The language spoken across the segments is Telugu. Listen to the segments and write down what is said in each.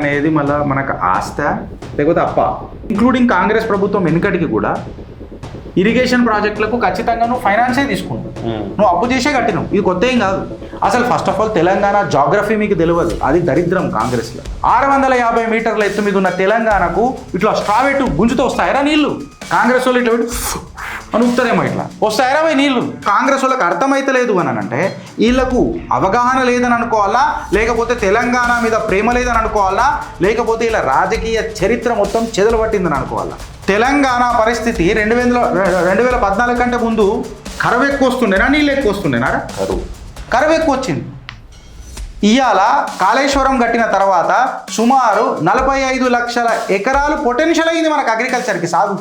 అనేది మళ్ళీ మనకు ఆస్త లేకపోతే అప్ప. ఇంక్లూడింగ్ కాంగ్రెస్ ప్రభుత్వం వెనుకటికి కూడా ఇరిగేషన్ ప్రాజెక్టులకు ఖచ్చితంగా నువ్వు ఫైనాన్సే తీసుకుంటావు, నువ్వు అప్పు చేసే కట్టినావు. ఇది కొత్త ఏం కాదు. అసలు first of all Telangana geography మీకు తెలియదు, అది దరిద్రం కాంగ్రెస్లో. 650 మీటర్ల ఎత్తు మీద ఉన్న తెలంగాణకు ఇట్లా స్ట్రావెట్ గుంజుతో వస్తాయరా నీళ్లు? కాంగ్రెస్ వాళ్ళు ఇట్లా అని ఉత్తరేమో ఇట్లా వస్తాయరా పోయి నీళ్లు? కాంగ్రెస్ వాళ్ళకి అర్థమైతలేదు అని అంటే వీళ్ళకు అవగాహన లేదని అనుకోవాలా, లేకపోతే తెలంగాణ మీద ప్రేమ లేదని అనుకోవాలా, లేకపోతే ఇలా రాజకీయ చరిత్ర మొత్తం చెదలు పట్టిందని అనుకోవాలా. తెలంగాణ పరిస్థితి 2014 కంటే ముందు కరువు ఎక్కువ వస్తుండేనా, నీళ్ళు ఎక్కువ వస్తుండేనా? కరువు ఎక్కువ వచ్చింది. ఇవాళ కాళేశ్వరం కట్టిన తర్వాత సుమారు 45 లక్షల ఎకరాలు పొటెన్షియల్ అయింది మనకు అగ్రికల్చర్కి, సాగు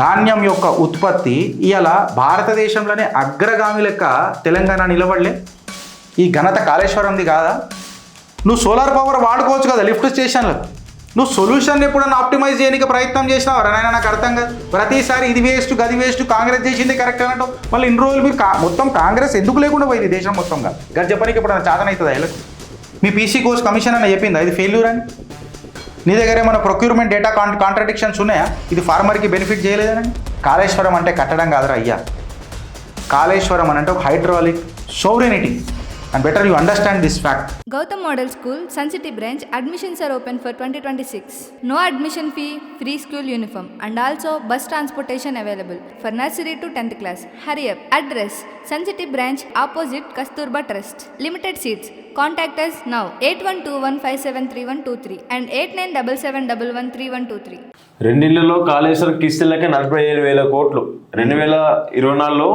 ధాన్యం యొక్క ఉత్పత్తి. ఇవాళ భారతదేశంలోనే అగ్రగామి లెక్క తెలంగాణ నిలబడలే. ఈ ఘనత కాళేశ్వరంది కాదా? నువ్వు సోలార్ పవర్ వాడుకోవచ్చు కదా లిఫ్ట్ స్టేషన్లకు. నువ్వు సొల్యూషన్ ఎప్పుడన్నా ఆప్టిమైజ్ చేయడానికి ప్రయత్నం చేసినావు రనైనా? నాకు అర్థం కాదు. ప్రతిసారి ఇది వేస్ట్ గది వేస్ట్, కాంగ్రెస్ చేసింది కరెక్ట్ అన్నట్టు. మళ్ళీ ఇన్ని రోజులు మీరు మొత్తం కాంగ్రెస్ ఎందుకు లేకుండా పోయింది దేశం మొత్తంగా? గది చెప్పడానికి ఎప్పుడన్నా చాదన అవుతుందా వీళ్ళకి? మీ పీసీ కోర్స్ కమిషన్ అని చెప్పిందా ఇది ఫెయిల్యూర్ అని? నీ దగ్గర ఏమైనా ప్రొక్యూర్మెంట్ డేటా కాంట్రడిక్షన్స్ ఉన్నాయా? ఇది ఫార్మర్కి బెనిఫిట్ చేయలేదని? కాళేశ్వరం అంటే కట్టడం కాదురా అయ్యా. కాళేశ్వరం అని అంటే ఒక hydraulic సోవరెనిటీ. And better you understand this fact. Gautam Model School, Sun City branch, admissions are open for 2026. No admission fee, free school uniform and also bus transportation available for nursery to 10th class. Hurry up. Address, Sun City branch opposite Kasturba Trust. Limited seats. Contact us now 8121573123 and 8977113123. రెండిళ్లలో Kaleshwaram కిస్తులకే 47,000 కోట్లు. 2024లో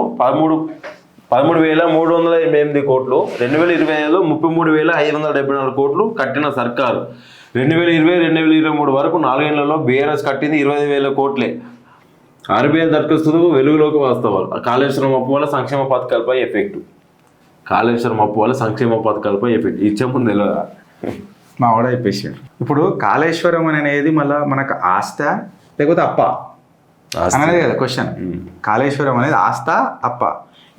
13,388 కోట్లు, 2025లో 33,574 కోట్లు కట్టిన సర్కారు. 2020-2023 వరకు 4 ఏళ్లలో బీఆర్ఎస్ కట్టింది 25,000 కోట్లే. ఆర్బీఐ దరఖాస్తులు వెలుగులోకి వాస్తవాలు. కాళేశ్వరం అప్పు వల్ల సంక్షేమ పథకాలపై ఎఫెక్ట్. కాళేశ్వరం అప్పు వల్ల సంక్షేమ పథకాలపై ఎఫెక్ట్ ఇచ్చే ముందు తెలియదా? మా వాడ చెప్పేసారు. ఇప్పుడు కాళేశ్వరం అనేది మళ్ళీ మనకు ఆస్త లేకపోతే అప్ప అనేది కదా క్వశ్చన్. కాళేశ్వరం అనేది ఆస్త అప్ప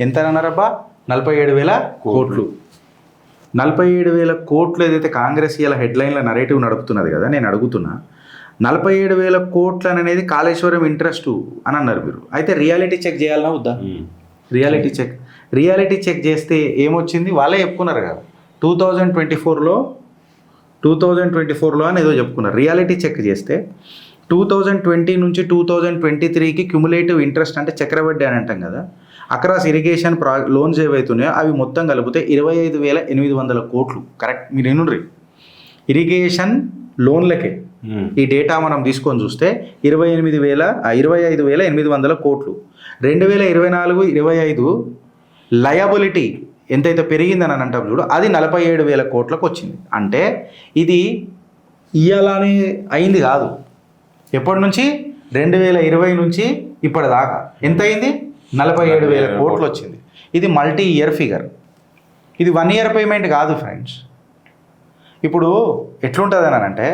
ఎంత అన్నారబ్బా? 47,000 కోట్లు. 47,000 కోట్లు ఏదైతే కాంగ్రెస్ ఇలా హెడ్లైన్ల నరేటివ్ నడుపుతున్నది కదా, నేను అడుగుతున్నా 47,000 కోట్లు అనేది కాళేశ్వరం ఇంట్రెస్ట్ అని అన్నారు మీరు. అయితే రియాలిటీ చెక్ చేయాలన్నా వద్దా? రియాలిటీ చెక్ చేస్తే ఏమొచ్చింది? వాళ్ళే చెప్పుకున్నారు కదా 2024లో అని ఏదో చెప్పుకున్నారు. రియాలిటీ చెక్ చేస్తే 2020 నుంచి 2023కి క్యుములేటివ్ ఇంట్రెస్ట్ అంటే చక్రవడ్డీ అని అంటాం కదా, అక్రాస్ ఇరిగేషన్ లోన్స్ ఏవైతున్నాయో అవి మొత్తం కలిపితే 25,800 కోట్లు. కరెక్ట్, మీరు ఎన్నుండ్రి ఇరిగేషన్ లోన్లకే ఈ డేటా మనం తీసుకొని చూస్తే 25,800 కోట్లు. 2024-25 లయబిలిటీ ఎంతైతే పెరిగిందని అని అంటాం చూడు, అది 47,000 కోట్లకు వచ్చింది. అంటే ఇది ఇయ్యాలని అయింది కాదు. ఎప్పటి నుంచి? 2020 నుంచి ఇప్పటిదాకా ఎంత అయింది? 47,000 కోట్లు వచ్చింది. ఇది మల్టీ ఇయర్ ఫిగర్. ఇది 1 ఇయర్ పేమెంట్ కాదు ఫ్రెండ్స్. ఇప్పుడు ఎట్లుంటుంది అని అంటే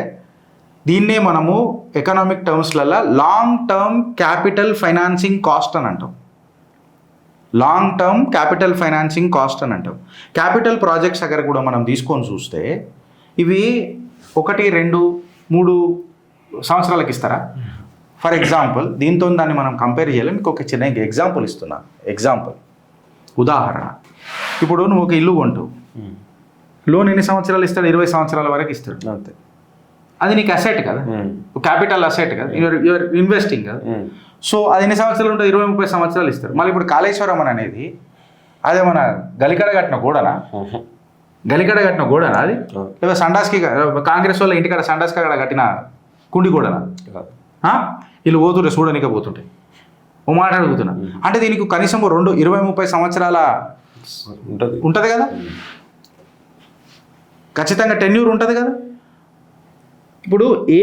దీన్నే మనము ఎకనామిక్ టర్మ్స్లలో long term capital financing cost అని అంటాం. Long term capital financing cost అని అంటాం. క్యాపిటల్ ప్రాజెక్ట్స్ దగ్గర కూడా మనం తీసుకొని చూస్తే ఇవి 1, 2, 3 సంవత్సరాలకు ఇస్తారా? ఫర్ ఎగ్జాంపుల్ దీంతో దాన్ని మనం కంపేర్ చేయాలి. మీకు ఒక చిన్న ఎగ్జాంపుల్ ఇస్తున్నాను. ఉదాహరణ, ఇప్పుడు నువ్వు ఒక ఇల్లు కొంటావు, లోన్ ఎన్ని సంవత్సరాలు ఇస్తాడు? 20 సంవత్సరాల వరకు ఇస్తాడు. అంతే. అది నీకు అసెట్ కదా, క్యాపిటల్ అసెట్ కదా, యువర్ ఇన్వెస్టింగ్ కదా. సో అది ఎన్ని సంవత్సరాలు ఉంటుంది? 20-30 సంవత్సరాలు ఇస్తారు. మళ్ళీ ఇప్పుడు కాళేశ్వరం అనేది అదే మన గలికడ కట్టిన గోడనా? అది లేదా సండాస్కి కాంగ్రెస్ వాళ్ళ ఇంటికాడ సండాస్కి అక్కడ కట్టిన కుండి గోడనా? వీళ్ళు పోతుంటే చూడనిక పోతుంటాయి. ఓ మాట అడుగుతున్నా, అంటే దీనికి కనీసం 20-30 సంవత్సరాల ఉంటుంది కదా, ఖచ్చితంగా టెన్యూర్ ఉంటుంది కదా. ఇప్పుడు ఏ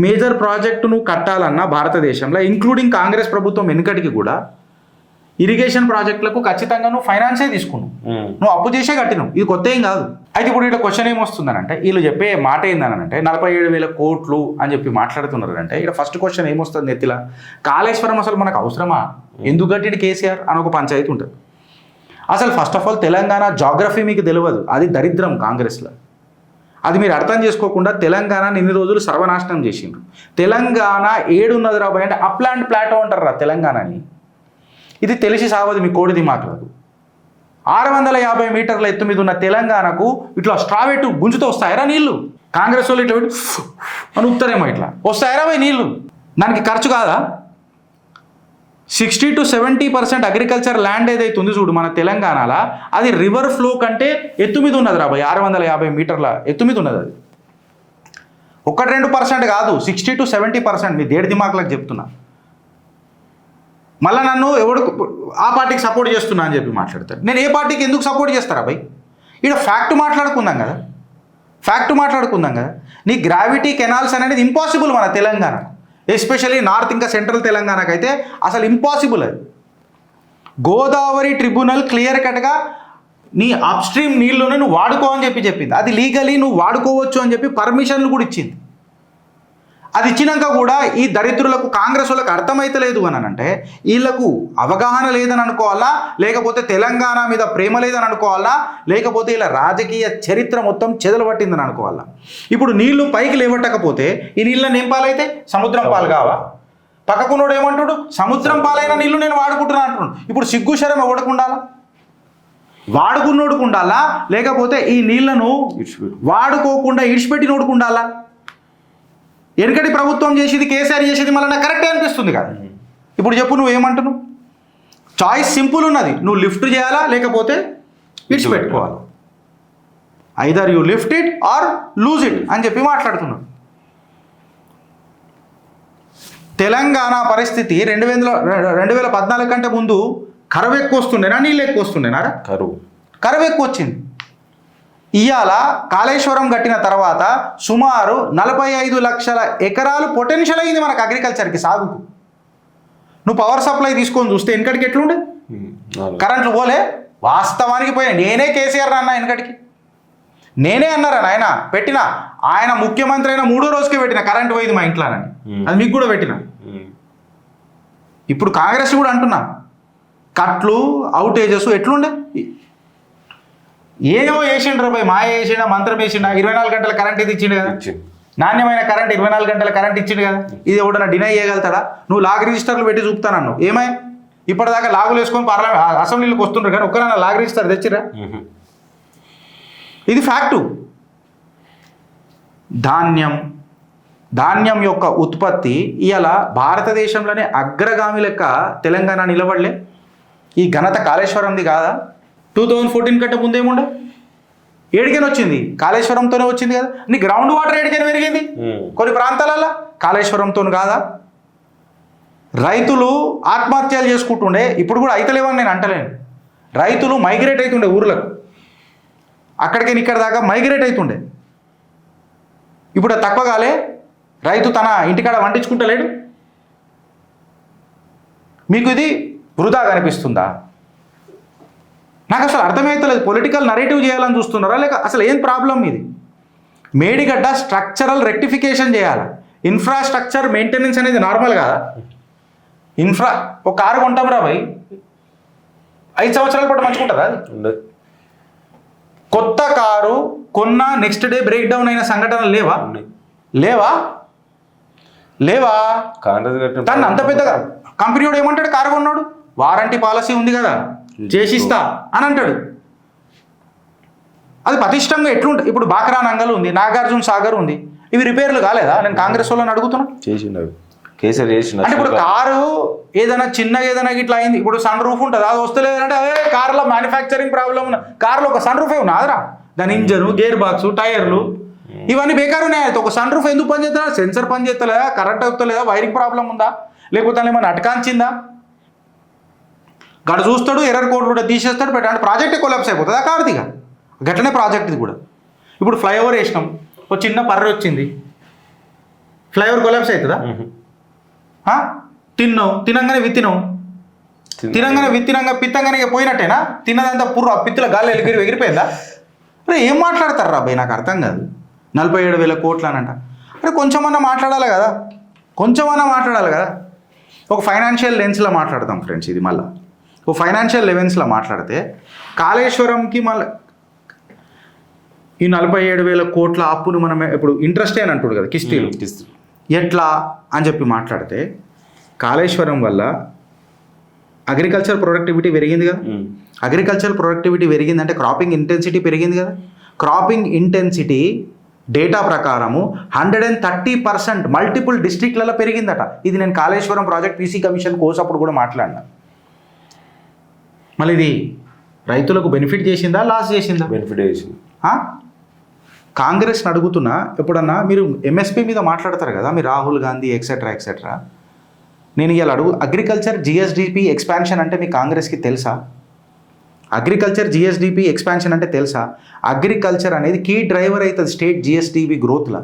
మేజర్ ప్రాజెక్టు నువ్వు కట్టాలన్నా భారతదేశంలో ఇంక్లూడింగ్ కాంగ్రెస్ ప్రభుత్వం వెనుకటికి కూడా ఇరిగేషన్ ప్రాజెక్టులకు ఖచ్చితంగా నువ్వు ఫైనాన్సే తీసుకున్నావు, నువ్వు అప్పు చేసే కట్టినావు. ఇది కొత్త ఏం కాదు. అయితే ఇప్పుడు ఇక్కడ క్వశ్చన్ ఏమొస్తుందనంటే వీళ్ళు చెప్పే మాట ఏందనంటే 47,000 కోట్లు అని చెప్పి మాట్లాడుతున్నారు. అంటే ఇక్కడ ఫస్ట్ క్వశ్చన్ ఏమొస్తుంది నెత్తిలా? కాళేశ్వరం అసలు మనకు అవసరమా? ఎందుకు కట్టిండు కేసీఆర్ అని ఒక పంచాయతీ ఉంటుంది. అసలు first of all Telangana geography మీకు తెలియదు, అది దరిద్రం కాంగ్రెస్లో. అది మీరు అర్థం చేసుకోకుండా తెలంగాణని ఇన్ని రోజులు సర్వనాశనం చేసిండ్రు. తెలంగాణ ఏడున్నది రాబోయే అంటే అప్లాండ్ ప్లాటో అంటారు రా తెలంగాణని. ఇది తెలిసి సావదు మీ కోడి దిమాకులకు. 650 మీటర్ల ఎత్తు మీద ఉన్న తెలంగాణకు ఇట్లా స్ట్రావెట్ గుంజుతో వస్తాయరా నీళ్లు? కాంగ్రెస్ వాళ్ళు ఇట్లా అని ఉత్తరేమో ఇట్లా వస్తాయరా పోయి నీళ్లు? దానికి ఖర్చు కాదా? 60 to 70% అగ్రికల్చర్ ల్యాండ్ ఏదైతే ఉంది చూడు మన తెలంగాణలో, అది రివర్ ఫ్లో కంటే ఎత్తు మీద ఉన్నది రాబోయ్. 650 మీటర్ల ఎత్తు మీద ఉన్నది. అది 1-2% కాదు, 60 to 70%. మీ దేడి దిమాకులకు చెప్తున్నా. మళ్ళీ నన్ను ఎవడు ఆ పార్టీకి సపోర్ట్ చేస్తున్నా అని చెప్పి మాట్లాడతాడు. నేను ఏ పార్టీకి ఎందుకు సపోర్ట్ చేస్తారా భయ్? ఇక్కడ ఫ్యాక్ట్ మాట్లాడుకుందాం కదా. నీ గ్రావిటీ కెనాల్స్ అనేది ఇంపాసిబుల్ మన తెలంగాణ, ఎస్పెషల్లీ నార్త్ ఇంకా సెంట్రల్ తెలంగాణకు అయితే అసలు ఇంపాసిబుల్. అది గోదావరి ట్రిబ్యునల్ క్లియర్ కట్గా నీ అప్ స్ట్రీమ్ నీళ్ళను నువ్వు వాడుకో అని చెప్పింది. అది లీగలీ నువ్వు వాడుకోవచ్చు అని చెప్పి పర్మిషన్లు కూడా ఇచ్చింది. అది ఇచ్చినాక కూడా ఈ దరిద్రులకు కాంగ్రెస్ వాళ్ళకి అర్థమైతలేదు అని అంటే వీళ్ళకు అవగాహన లేదని అనుకోవాలా, లేకపోతే తెలంగాణ మీద ప్రేమ లేదని అనుకోవాలా, లేకపోతే ఇలా రాజకీయ చరిత్ర మొత్తం చెదలు పట్టిందని అనుకోవాలా. ఇప్పుడు నీళ్లు పైకి లేవట్టకపోతే ఈ నీళ్ళని ఏం పాలైతే సముద్రం పాలు కావా? పక్కకున్నోడు ఏమంటాడు, సముద్రం పాలైన నీళ్లు నేను వాడుకుంటున్నా అంటున్నాడు. ఇప్పుడు సిగ్గు శరం ఎవడుకుండాలా? వాడుకున్నోడుకు ఉండాలా, లేకపోతే ఈ నీళ్లను వాడుకోకుండా ఇడిచిపెట్టినోడుకు ఉండాలా? వెనకటి ప్రభుత్వం చేసేది, కేసీఆర్ చేసేది మళ్ళీ నాకు కరెక్టే అనిపిస్తుంది కదా. ఇప్పుడు చెప్పు, నువ్వు ఏమంటున్నావు? చాయిస్ సింపుల్ ఉన్నది, నువ్వు లిఫ్ట్ చేయాలా లేకపోతే విడిచిపెట్టుకోవాలి. Either you lift it or lose it అని చెప్పి మాట్లాడుతున్నాడు. తెలంగాణ పరిస్థితి 2014 కంటే ముందు కరువు ఎక్కువ వస్తుండేనా, నీళ్ళు ఎక్కువ వస్తుండేనారా? కరువు ఎక్కువ వచ్చింది. ఇవాళ కాళేశ్వరం కట్టిన తర్వాత సుమారు 45 లక్షల ఎకరాలు పొటెన్షియల్ అయింది మనకు అగ్రికల్చర్కి, సాగుకు. నువ్వు పవర్ సప్లై తీసుకొని చూస్తే వెనకటికి ఎట్లుండే? కరెంట్లు పోలే, వాస్తవానికి పోయినా. నేనే కేసీఆర్ అన్నా వెనకటికి, నేనే అన్నారా ఆయన పెట్టిన, ఆయన ముఖ్యమంత్రి అయిన 3వ రోజుకే పెట్టిన కరెంట్ పోయింది మా ఇంట్లోనని. అది మీకు కూడా పెట్టిన. ఇప్పుడు కాంగ్రెస్ కూడా అంటున్నా, కట్లు అవుటేజెస్ ఎట్లుండే? ఏమో వేసిండ్రు పోయి, మాయ వేసిండా, మంత్రం వేసిండా. 24 గంటల కరెంట్ ఇది ఇచ్చిండు కదా, నాణ్యమైన కరెంట్ 24 గంటల కరెంట్ ఇచ్చిండు కదా. ఇది ఎవడన్నా డినై చేయగలుగుతాడా? నువ్వు లాగ్ రిజిస్టర్లు పెట్టి చూపుతానన్ను, ఏమై ఇప్పటిదాకా లాగులు వేసుకొని అసెంబ్లీలోకి వస్తుండ్రు కానీ ఒక్కరైనా లాగ్ రిజిస్టర్ తెచ్చిరా? ఇది ఫ్యాక్టు. ధాన్యం యొక్క ఉత్పత్తి ఇవాళ భారతదేశంలోనే అగ్రగామి లెక్క తెలంగాణ నిలబడలే. ఈ ఘనత కాళేశ్వరంది కాదా? 2014 కంటే ముందేముండే? ఏడికైనా వచ్చింది, కాళేశ్వరంతోనే వచ్చింది కదా. నీ గ్రౌండ్ వాటర్ ఏడికైనా పెరిగింది కొన్ని ప్రాంతాలలో, కాళేశ్వరంతో కాదా? రైతులు ఆత్మహత్యలు చేసుకుంటుండే, ఇప్పుడు కూడా అయితలేవని నేను అంటలేను. రైతులు మైగ్రేట్ అవుతుండే ఊర్లకు, అక్కడికి ఇక్కడ దాకా మైగ్రేట్ అవుతుండే. ఇప్పుడు తక్కువ కాలే, రైతు తన ఇంటికాడ వండించుకుంటలేడు. మీకు ఇది వృధా కనిపిస్తుందా? నాకు అసలు అర్థమవుతలేదు. పొలిటికల్ నరేటివ్ చేయాలని చూస్తున్నారా లేక అసలు ఏం ప్రాబ్లం ఇది? మేడిగడ్డ స్ట్రక్చరల్ రెక్టిఫికేషన్ చేయాలి. ఇన్ఫ్రాస్ట్రక్చర్ మెయింటెనెన్స్ అనేది నార్మల్ కాదా? ఒక కారు కొంటాం రా భయ్, 5 సంవత్సరాల పాటు మంచుకుంటుందా? అది కొత్త కారు కొన్న నెక్స్ట్ డే బ్రేక్ డౌన్ అయిన సంఘటనలు లేవా? తను అంత పెద్దగా కంపెనీ వాడు ఏమంటాడు, కారు కొన్నాడు, వారంటీ పాలసీ ఉంది కదా చేసిస్తా అని అంటాడు. అది పటిష్టంగా ఎట్లుంటుంది? ఇప్పుడు బాక్రా నంగల్ ఉంది, నాగార్జున సాగర్ ఉంది, ఇవి రిపేర్లు కాలేదా? నేను కాంగ్రెస్ వాళ్ళని అడుగుతున్నా. అంటే ఇప్పుడు కారు ఏదైనా చిన్నగా ఏదైనా ఇట్లా అయింది, ఇప్పుడు సన్ రూఫ్ ఉంటుంది, అది వస్తలేదంటే అదే కార్లో మ్యానుఫ్యాక్చరింగ్ ప్రాబ్లం ఉన్న కార్లో ఒక సన్ రూఫే ఉన్నదిరా, దాని ఇంజను, గేర్ బాక్స్, టైర్లు ఇవన్నీ బేకారు ఉన్నాయి. అయితే ఒక సన్ రూఫ్ ఎందుకు పనిచేస్తా? సెన్సర్ పనిచేస్తలేదా, కరెంట్ అవుతలేదా, వైరింగ్ ప్రాబ్లం ఉందా, లేకపోతే ఏమైనా అటకాంచిందా? గడ చూస్తాడు, ఎర్రర్ కోడ్ కూడా తీసేస్తాడు, అంటే ప్రాజెక్టే కొలాప్స్ అయిపోతుంది. ఆ కార్దిగా గట్లనే ప్రాజెక్ట్ ఇది కూడా. ఇప్పుడు ఫ్లైఓవర్ వేసినాం, ఒక చిన్న పర్ర వచ్చింది, ఫ్లైఓవర్ కొలాప్స్ అవుతుందా? తినంగానే పిత్తంగానే పోయినట్టేనా? తిన్నదంతా పిత్తుల గాలి ఎగిరిపోయిందా? అరే ఏం మాట్లాడతారు రా భయ్, నాకు అర్థం కాదు. 47,000 కోట్లు అనంట. అరే కొంచెమన్నా మాట్లాడాలి కదా. ఒక ఫైనాన్షియల్ లెన్స్లో మాట్లాడతాం ఫ్రెండ్స్. ఇది మళ్ళీ ఒక ఫైనాన్షియల్ లెవెన్స్లో మాట్లాడితే కాళేశ్వరంకి మళ్ళీ ఈ 47,000 కోట్ల అప్పును మనం ఇప్పుడు ఇంట్రెస్టే అని అంటాడు కదా కిస్తీలు ఎట్లా అని చెప్పి మాట్లాడితే కాళేశ్వరం వల్ల అగ్రికల్చర్ ప్రొడక్టివిటీ పెరిగింది కదా. అగ్రికల్చర్ ప్రొడక్టివిటీ పెరిగిందంటే క్రాపింగ్ ఇంటెన్సిటీ పెరిగింది కదా. క్రాపింగ్ ఇంటెన్సిటీ డేటా ప్రకారము 130% మల్టిపుల్ డిస్ట్రిక్ట్లలో పెరిగిందట. ఇది నేను కాళేశ్వరం ప్రాజెక్ట్ పీసీ కమిషన్ కోసప్పుడు కూడా మాట్లాడినా. మళ్ళీ ఇది రైతులకు బెనిఫిట్ చేసిందా లాస్ చేసిందా? బెనిఫిట్ చేసింది. కాంగ్రెస్ని అడుగుతున్నా, ఎప్పుడన్నా మీరు ఎంఎస్పీ మీద మాట్లాడతారు కదా మీరు రాహుల్ గాంధీ ఎక్సెట్రా. నేను ఇలా అగ్రికల్చర్ జిఎస్డిపి ఎక్స్పాన్షన్ అంటే మీ కాంగ్రెస్కి తెలుసా? అగ్రికల్చర్ జిఎస్డిపి ఎక్స్పాన్షన్ అంటే తెలుసా? అగ్రికల్చర్ అనేది కీ డ్రైవర్ అవుతుంది స్టేట్ జిఎస్డిపి గ్రోత్లో.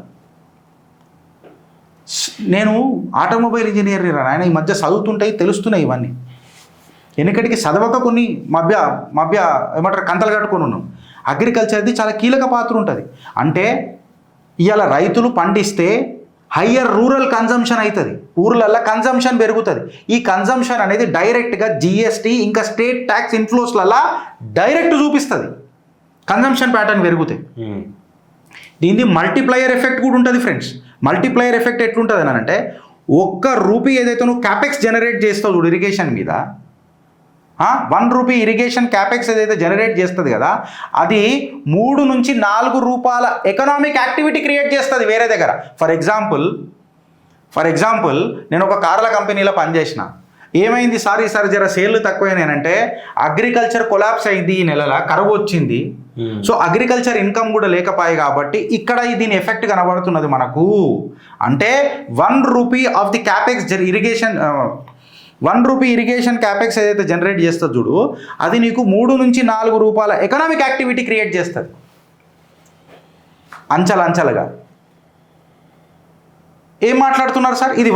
నేను ఆటోమొబైల్ ఇంజనీర్ ఆయన ఈ మధ్య చదువుతుంటాయి తెలుస్తున్నాయి ఇవన్నీ. వెనుకటికి చదవక కొన్ని మభ్య ఏమంటారు కంతలు కట్టుకొని ఉన్నాం. అగ్రికల్చర్ది చాలా కీలక పాత్ర ఉంటుంది. అంటే ఇవాళ రైతులు పండిస్తే హయ్యర్ రూరల్ కన్జంప్షన్ అవుతుంది, ఊర్లల్లో కన్జంప్షన్ పెరుగుతుంది. ఈ కన్జంప్షన్ అనేది డైరెక్ట్గా జిఎస్టీ ఇంకా స్టేట్ ట్యాక్స్ ఇన్ఫ్లోస్లల్లో డైరెక్ట్ చూపిస్తుంది. కన్జంప్షన్ ప్యాటర్న్ పెరుగుతాయి. దీనిది మల్టిప్లయర్ ఎఫెక్ట్ కూడా ఉంటుంది ఫ్రెండ్స్. మల్టిప్లయర్ ఎఫెక్ట్ ఎట్లుంటుంది అని అంటే ₹1 ఏదైతే నువ్వు క్యాపెక్స్ జనరేట్ చేస్తావు చూడు ఇరిగేషన్ మీద, ₹1 ఇరిగేషన్ క్యాపెక్స్ ఏదైతే జనరేట్ చేస్తుంది కదా అది 3 నుంచి 4 రూపాయల ఎకనామిక్ యాక్టివిటీ క్రియేట్ చేస్తుంది వేరే దగ్గర. ఫర్ ఎగ్జాంపుల్ నేను ఒక కార్ల కంపెనీలో పనిచేసిన. ఏమైంది సార్ ఈసారి జర సేల్ తక్కువైనానంటే అగ్రికల్చర్ కొలాప్స్ అయింది, ఈ నెలల కరువు వచ్చింది. సో అగ్రికల్చర్ ఇన్కమ్ కూడా లేకపోయాయి కాబట్టి ఇక్కడ దీని ఎఫెక్ట్ కనబడుతున్నది మనకు. అంటే ₹1 of the capex irrigation ₹1 irrigation capex ఏదైతే జనరేట్ చేస్తుంది చూడు అది నీకు 3 నుంచి 4 రూపాయల ఎకనామిక్ యాక్టివిటీ క్రియేట్ చేస్తుంది అంచలంచలుగా. ఏం మాట్లాడుతున్నారు సార్? ఇది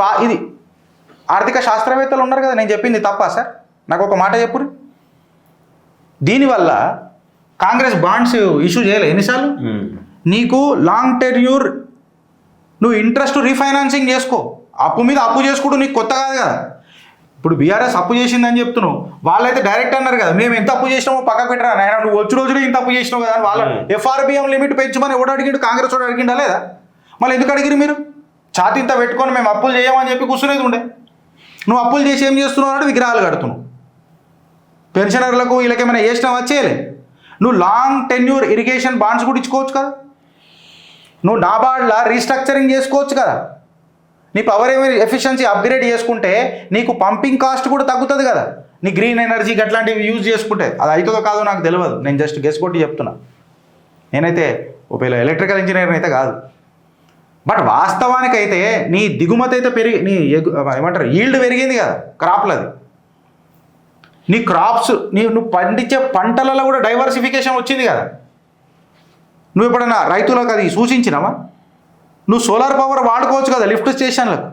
ఆర్థిక శాస్త్రవేత్తలు ఉన్నారు కదా, నేను చెప్పింది తప్పా సార్? నాకు ఒక మాట చెప్పురు. దీనివల్ల కాంగ్రెస్ బాండ్స్ ఇష్యూ చేయలే ఎన్నిసార్లు? నీకు లాంగ్ టెన్యూర్ నువ్వు ఇంట్రెస్ట్ రీఫైనాన్సింగ్ చేసుకో. అప్పు మీద అప్పు చేసుకుంటూ నీకు కొత్త కాదు కదా. ఇప్పుడు బీఆర్ఎస్ అప్పు చేసిందని చెప్తున్నావు, వాళ్ళైతే డైరెక్ట్ అన్నారు కదా మేము ఎంత అప్పు చేసినామో పక్కకు పెట్టరా నాయన, నువ్వు వచ్చి రోజులు ఇంత అప్పు చేసినావు కదా అని. వాళ్ళ ఎఫ్ఆర్బిఎం లిమిట్ పెంచమని ఎవడు అడిగిండు? కాంగ్రెస్ వాడు అడిగిండా లేదా? మళ్ళీ ఎందుకు అడిగిరు మీరు? ఛాతి ఇంత పెట్టుకొని మేము అప్పులు చేయమని చెప్పి కూర్చునేది ఉండే. నువ్వు అప్పులు చేసి ఏం చేస్తున్నావు అంటే విగ్రహాలు కడుతున్నావు. పెన్షనర్లకు వీళ్ళకేమైనా చేసినావా? చేయలే. నువ్వు లాంగ్ టెన్యూర్ ఇరిగేషన్ బాండ్స్ కూడా ఇచ్చుకోవచ్చు కదా. నువ్వు నాబార్డ్లా రీస్ట్రక్చరింగ్ చేసుకోవచ్చు కదా. నీ పవర్ ఎఫిషియన్సీ అప్గ్రేడ్ చేసుకుంటే నీకు పంపింగ్ కాస్ట్ కూడా తగ్గుతుంది కదా. నీ గ్రీన్ ఎనర్జీ అట్లాంటివి యూజ్ చేసుకుంటే అది అవుతుందో కాదో నాకు తెలియదు, నేను జస్ట్ గెస్ కొట్టి చెప్తున్నా. నేనైతే ఒకవేళ ఎలక్ట్రికల్ ఇంజనీర్ అయితే కాదు. బట్ వాస్తవానికైతే నీ దిగుమతి అయితే నీ ఏమంటారు ఈల్డ్ పెరిగింది కదా క్రాప్లది. నీ క్రాప్స్ నువ్వు పండించే పంటలలో కూడా డైవర్సిఫికేషన్ వచ్చింది కదా. నువ్వు ఎప్పుడైనా రైతులకు అది సూచించినావా? నువ్వు సోలార్ పవర్ వాడుకోవచ్చు కదా లిఫ్ట్ స్టేషన్లకు.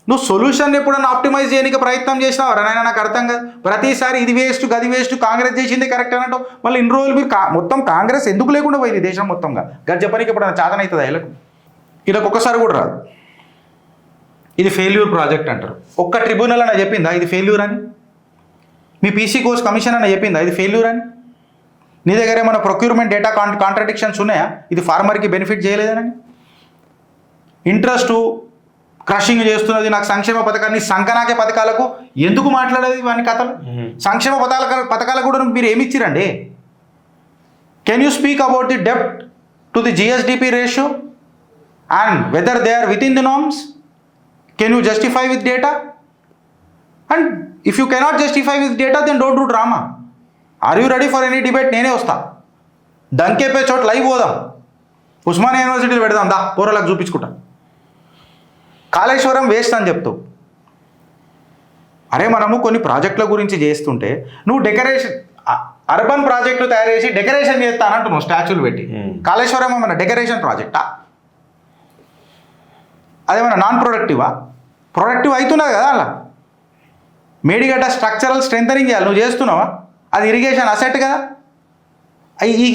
నువ్వు సొల్యూషన్ ఎప్పుడన్నా ఆప్టిమైజ్ చేయడానికి ప్రయత్నం చేసినావా? నాయన నాకు అర్థం కాదు. ప్రతిసారి ఇది వేస్ట్ గది వేస్ట్, కాంగ్రెస్ చేసింది కరెక్ట్ అన్నట్టు. మళ్ళీ ఇన్ని రోజులు మీరు మొత్తం కాంగ్రెస్ ఎందుకు లేకుండా పోయింది దేశం మొత్తంగా? గది చెప్పడానికి ఎప్పుడైనా చాతన అవుతుందా వీళ్ళకు? వీళ్ళకి ఒక్కసారి కూడా రాదు. ఇది ఫెయిల్యూర్ ప్రాజెక్ట్ అంటారు. ఒక్క ట్రిబ్యునల్ అన్న చెప్పిందా ఇది ఫెయిల్యూర్ అని? మీ పీసీ కోర్స్ కమిషన్ అన్న చెప్పిందా ఇది ఫెయిల్యూర్ అని? నీ దగ్గర ఏమైనా ప్రొక్యూర్మెంట్ డేటా కాంట్రడిక్షన్స్ ఉన్నాయా ఇది ఫార్మర్కి బెనిఫిట్ చేయలేదని? ఇంట్రెస్ట్ క్రషింగ్ చేస్తున్నది నాకు సంక్షేమ పథకాన్ని సంకనాకే పథకాలకు ఎందుకు మాట్లాడేది ఇవన్నీ కథలు? సంక్షేమ పథకాలకు కూడా మీరు ఏమి ఇచ్చిరండి? Can you speak about the డెప్ట్ to the GSDP ratio and whether they are within the norms? Can you justify with data? And if you cannot justify with data then don't do drama. Are you ready for any debate? నేనే వస్తా, దంకేపే చోట లైవ్ పోదాం, ఉస్మానియా యూనివర్సిటీలో పెడదాం, దా పోరలకు చూపించుకుంటా. కాళేశ్వరం వేస్ట్ అని చెప్తావు. అరే మనము కొన్ని ప్రాజెక్టుల గురించి చేస్తుంటే నువ్వు డెకరేషన్ అర్బన్ ప్రాజెక్టులు తయారు చేసి డెకరేషన్ చేస్తానంటున్నావు స్టాచ్యూలు పెట్టి. కాళేశ్వరం ఏమన్నా డెకరేషన్ ప్రాజెక్టా? అదేమన్నా నాన్ ప్రొడక్టివా? ప్రొడక్టివ్ అవుతున్నది కదా. అలా మేడిగడ్డ స్ట్రక్చరల్ స్ట్రెంథనింగ్ చేయాలి, నువ్వు చేస్తున్నావా? అది ఇరిగేషన్ అసెట్ కదా.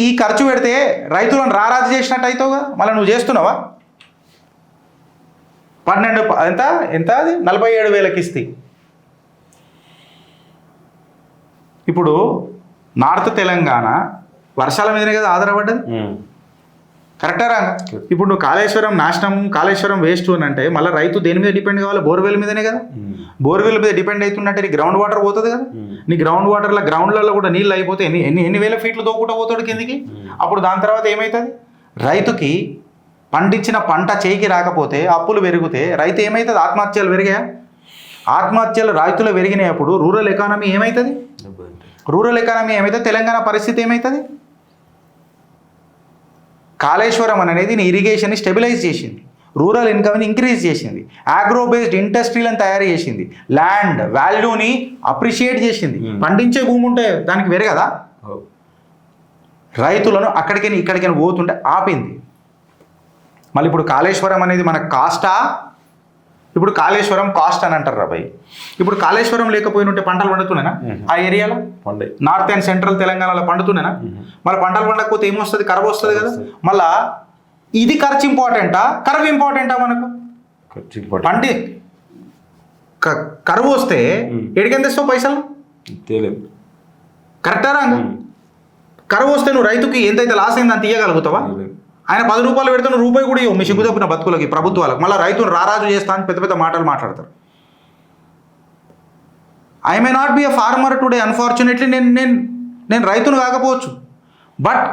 ఈ ఖర్చు పెడితే రైతులను రారాజు చేసినట్టు అవుతావు కదా. మళ్ళీ నువ్వు చేస్తున్నావా? 12 ఎంత అది 47,000కి ఇస్తే. ఇప్పుడు నార్త్ తెలంగాణ వర్షాల మీదనే కదా ఆధారపడ్డది. కరెక్టా రాంగా? ఇప్పుడు నువ్వు కాళేశ్వరం నాశనం, కాళేశ్వరం వేస్ట్ అని అంటే మళ్ళీ రైతు దేని మీద డిపెండ్ కావాలి? బోర్వెల్ మీదనే కదా. బోర్వెల్ మీద డిపెండ్ అవుతుందంటే నీ గ్రౌండ్ వాటర్ పోతుంది కదా. నీ గ్రౌండ్ వాటర్లో గ్రౌండ్లలో కూడా నీళ్ళు అయిపోతే ఎన్ని వేల ఫీట్లు తోకుంటూ పోతాడు కిందికి. అప్పుడు దాని తర్వాత ఏమవుతుంది? రైతుకి పండించిన పంట చేయికి రాకపోతే అప్పులు పెరిగితే రైతు ఏమవుతుంది? ఆత్మహత్యలు పెరిగాయా? ఆత్మహత్యలు రైతులు పెరిగినప్పుడు రూరల్ ఎకానమీ ఏమవుతుంది? రూరల్ ఎకానమీ ఏమవుతుంది? తెలంగాణ పరిస్థితి ఏమవుతుంది? కాళేశ్వరం అనేది ఇరిగేషన్ని స్టెబిలైజ్ చేసింది, రూరల్ ఇన్కమ్ని ఇంక్రీజ్ చేసింది, ఆగ్రో బేస్డ్ ఇండస్ట్రీలను తయారు చేసింది, ల్యాండ్ వాల్యూని అప్రిషియేట్ చేసింది. పండించే భూమి ఉంటే దానికి వేరే కదా. రైతులను అక్కడికైనా ఇక్కడికైనా పోతుంటే ఆపింది. మళ్ళీ ఇప్పుడు కాళేశ్వరం అనేది మనకు కాస్టా? ఇప్పుడు కాళేశ్వరం కాస్ట్ అని అంటారు రాబాయ్. ఇప్పుడు కాళేశ్వరం లేకపోయినుంటే పంటలు పండుతున్నాయినా ఆ ఏరియాలో? నార్త్ అండ్ సెంట్రల్ తెలంగాణలో పండుతున్నాయినా? మళ్ళీ పంటలు పండకపోతే ఏమొస్తుంది? కరువు వస్తుంది కదా. మళ్ళా ఇది ఖర్చు ఇంపార్టెంటా, కరువు ఇంపార్టెంటా? మనకు పండి కరువు వస్తే ఎడికెంత ఇస్తావు పైసలు? కరెక్టా రాంగా? కరువు వస్తే నువ్వు రైతుకి ఎంతైతే లాస్ అయింది అంత తీయగలుగుతావా? ఆయన 10 రూపాయలు పెడితే నువ్వు రూపాయి కూడా ఇవ్వు మీ సిగ్గు తప్పిన బతుకులకి, ప్రభుత్వాలకు. మళ్ళీ రైతును రారాజు చేస్తా అని పెద్ద పెద్ద మాటలు మాట్లాడతారు. I may not be a farmer today, unfortunately నేను రైతును కాకపోవచ్చు. బట్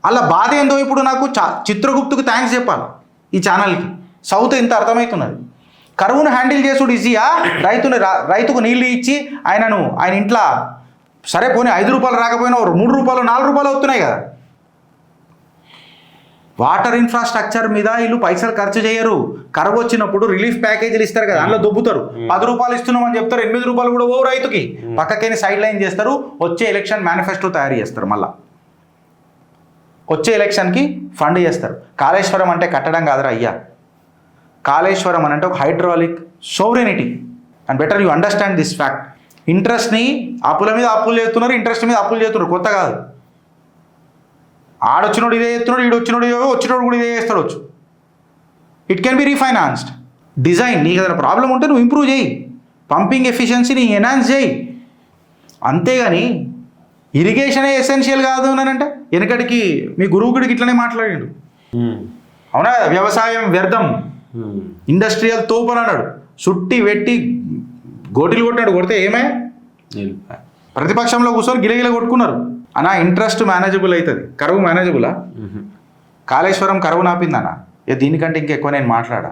అలా బాధ ఏందో ఇప్పుడు నాకు చిత్రగుప్తుకు థ్యాంక్స్ చెప్పాలి ఈ ఛానల్కి. సౌత్ ఇంత అర్థమవుతున్నది. కరువును హ్యాండిల్ చేసుడు ఈజీయా? రైతుకు నీళ్ళు ఇచ్చి ఆయన ఇంట్లో సరే పోనీ 5 రూపాయలు రాకపోయినా 3 రూపాయలు 4 రూపాయలు అవుతున్నాయి కదా. వాటర్ ఇన్ఫ్రాస్ట్రక్చర్ మీద వీళ్ళు పైసలు ఖర్చు చేయరు. కరువు వచ్చినప్పుడు రిలీఫ్ ప్యాకేజీలు ఇస్తారు కదా, అందులో దొబ్బుతారు. 10 రూపాయలు ఇస్తున్నామని చెప్తారు, 8 రూపాయలు కూడా ఓ రైతుకి పక్కకైనా సైడ్ లైన్ చేస్తారు. వచ్చే ఎలక్షన్ మేనిఫెస్టో తయారు చేస్తారు. మళ్ళీ వచ్చే ఎలక్షన్కి ఫండ్ చేస్తారు. కాళేశ్వరం అంటే కట్టడం కాదురా అయ్యా. కాళేశ్వరం అని అంటే ఒక hydraulic sovereignty. And better you understand this fact. ఇంట్రెస్ట్ని అప్పుల మీద అప్పులు చేస్తున్నారు, ఇంట్రెస్ట్ మీద అప్పులు చేస్తున్నారు. కొత్త కాదు. ఆడొచ్చినోడు ఇదే చేస్తున్నాడు, వచ్చినోడు కూడా ఇదే చేస్తాడు. It can be refinanced. Design నీకు ఏదైనా ప్రాబ్లం ఉంటే నువ్వు ఇంప్రూవ్ చేయి, పంపింగ్ ఎఫిషియన్సీని ఎన్హాన్స్ చేయి. అంతేగాని ఇరిగేషనే ఎసెన్షియల్ కాదు అని అంటే వెనకటికి మీ గురువుడికి ఇట్లనే మాట్లాడిండు. అవునా? వ్యవసాయం వ్యర్థం, ఇండస్ట్రియల్ తోపని అన్నాడు. సుట్టి వెట్టి గోటిలు కొట్టాడు. కొడితే ఏమే ప్రతిపక్షంలో కూర్చొని గిలగిల కొట్టుకున్నారు. అన్నా ఇంట్రెస్ట్ మేనేజబుల్ అవుతుంది, కరువు మేనేజబులా? కాళేశ్వరం కరువు నాపిందన్నా. దీనికంటే ఇంకెక్కువ నేను మాట్లాడా.